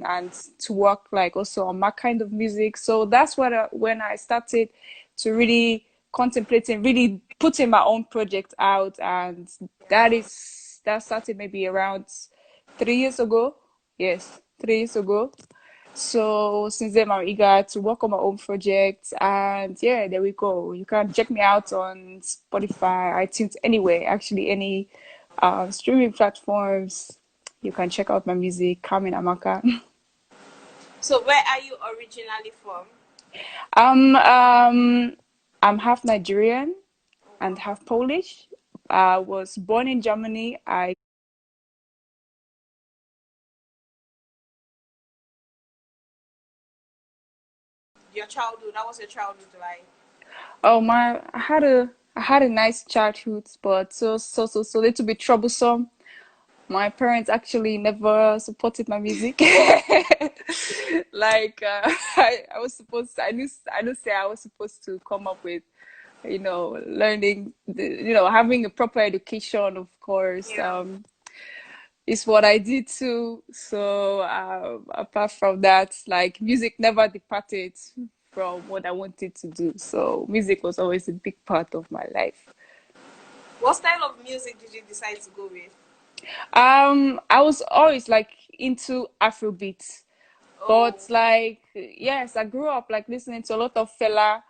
and to work like also on my kind of music. So that's what when I started to really contemplating, really putting my own project out, and that started maybe around 3 years ago. Yes, 3 years ago. So since then, I'm eager to work on my own project, and yeah, there we go. You can check me out on Spotify, iTunes, anywhere, actually, any streaming platforms. You can check out my music, Carmen Amaka. So where are you originally from? Um, um, I'm half Nigerian Oh and wow. half Polish. I was born in Germany. I Your childhood, that was your childhood like? Oh my, I had a nice childhood, but so little bit troublesome. My parents actually never supported my music. Like I was supposed to, I knew say I was supposed to come up with, learning having a proper education, of course. Yeah. Is what I did too. So apart from that, like music never departed from what I wanted to do. So music was always a big part of my life. What style of music did you decide to go with? I was always like into Afrobeat, Oh, but like yes, I grew up like listening to a lot of Fela,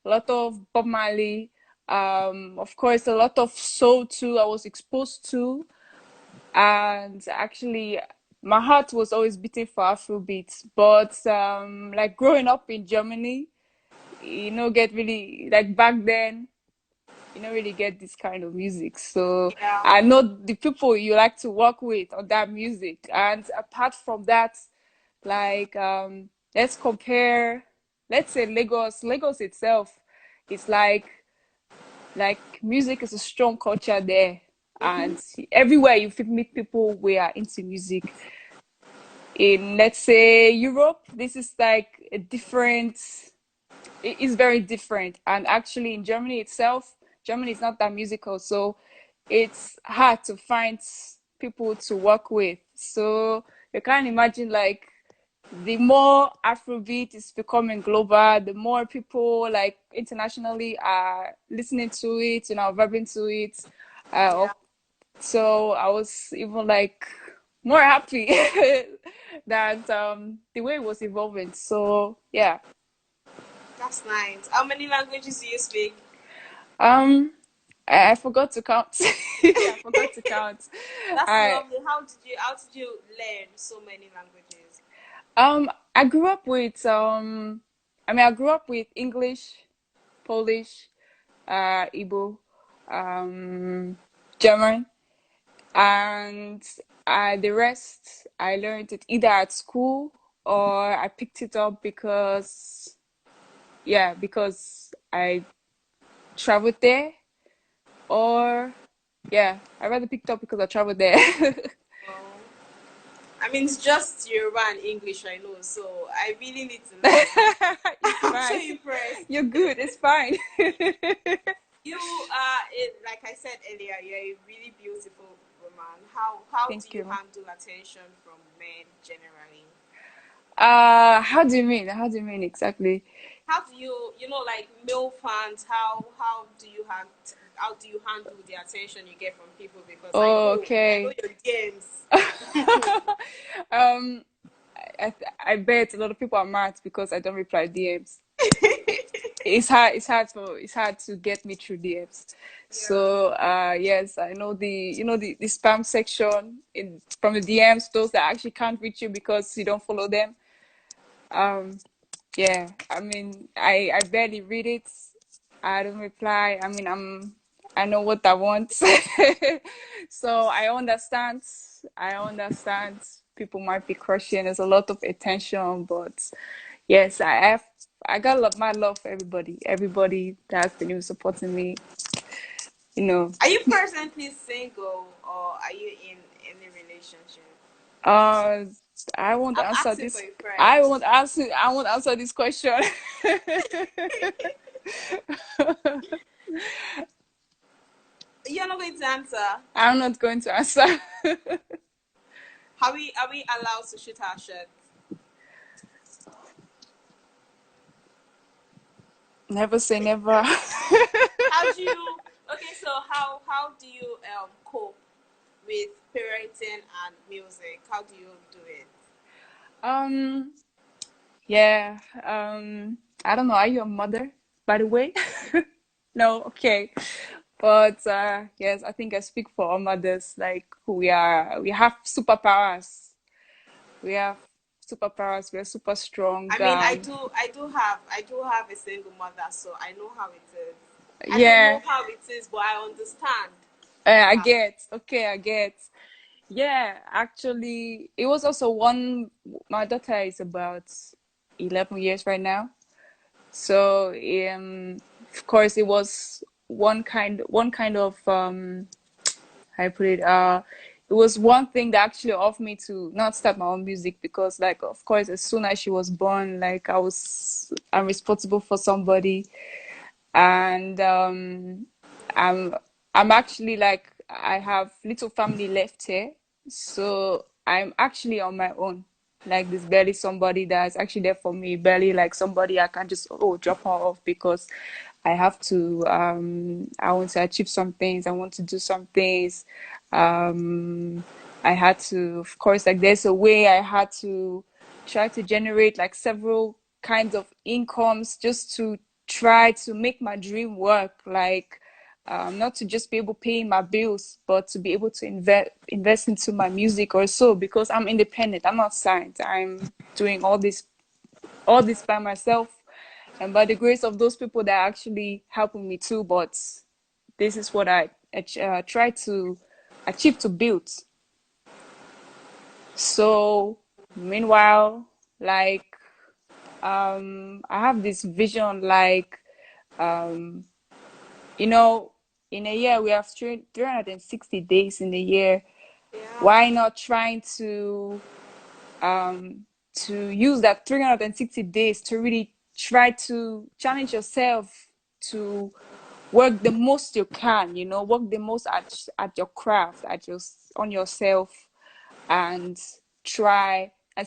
a lot of Bob Marley, of course a lot of soul too. I was exposed to, and actually my heart was always beating for Afrobeat. But like growing up in Germany, get really like back then you don't really get this kind of music. So yeah. I know the people you like to work with on that music. And apart from that, like let's compare, let's say Lagos. Lagos itself is like music is a strong culture there. And everywhere you meet people we are into music. In let's say Europe, this is like a different, it is very different. And actually in Germany itself, Germany is not that musical, so it's hard to find people to work with. So you can't imagine like the more Afrobeat is becoming global, the more people like internationally are listening to it, vibing to it. Yeah. So I was even like more happy that the way it was evolving. So yeah. That's nice. How many languages do you speak? Um, I forgot to count. I forgot to count. That's I lovely. How did you learn so many languages? I grew up with I grew up with English, Polish, Igbo, um, German, and the rest I learned it either at school or I picked it up because I traveled there, or yeah, I rather picked up because I traveled there. Well, I mean, it's just Yoruba and English I know, so I really need to learn. It's I'm so fine. impressed. You're good. It's fine. You are, like I said earlier, you're a really beautiful woman. How do Thank you you. handle attention from men generally? How do you mean? How do you mean exactly? How do you like male fans? How do you handle the attention you get from people? Because Oh, I know okay. your DMs. um, I bet a lot of people are mad because I don't reply DMs. It's hard. It's hard to get me through DMs. Yeah. So, yes, I know the spam section in from the DMs, those that actually can't reach you because you don't follow them. Um, yeah, I mean, I barely read it. I don't reply. I mean, I know what I want. So I understand people might be crushing. There's a lot of attention, but yes, I got a lot my love for everybody. Everybody that's been even supporting me, you know. Are you presently single or are you in any relationship? Uh I won't I'm answer asking for this. a friend. I won't answer this question. You're not going to answer. I'm not going to answer. Are we allowed to shoot our shot? Never say never. How do you? Okay, so how do you cope with parenting and music? How do you do it? um, yeah. I don't know. Are you a mother, by the way? No, okay. But yes, I think I speak for all mothers. Like we have superpowers. We have superpowers. We are super strong. I mean, I do have a single mother, so I know how it is. I don't know Yeah, how it is, but I understand. I How, get. Okay, I get. Yeah, actually, it was also one. My daughter is about 11 years right now. So, of course, it was one kind of how I put it. It was one thing that actually offered me to not start my own music because, like, of course, as soon as she was born, like, I'm responsible for somebody, and I'm I'm actually like I have little family left here, so I'm actually on my own. Like there's barely somebody that's actually there for me, barely like somebody I can just drop her off because I want to achieve some things, I want to do some things. Um I had to, of course, like there's a way I had to try to generate like several kinds of incomes just to try to make my dream work. Like not to just be able to pay my bills, but to be able to invest into my music or so because I'm independent. I'm not signed. I'm doing all this by myself and by the grace of those people that are actually helping me too. But this is what I try to achieve to build. So meanwhile, like I have this vision like um you know in a year we have 360 days in a year. yeah. Why not trying um to use that 360 days to really try to challenge yourself to work the most you can, work the most at your craft, on yourself, and try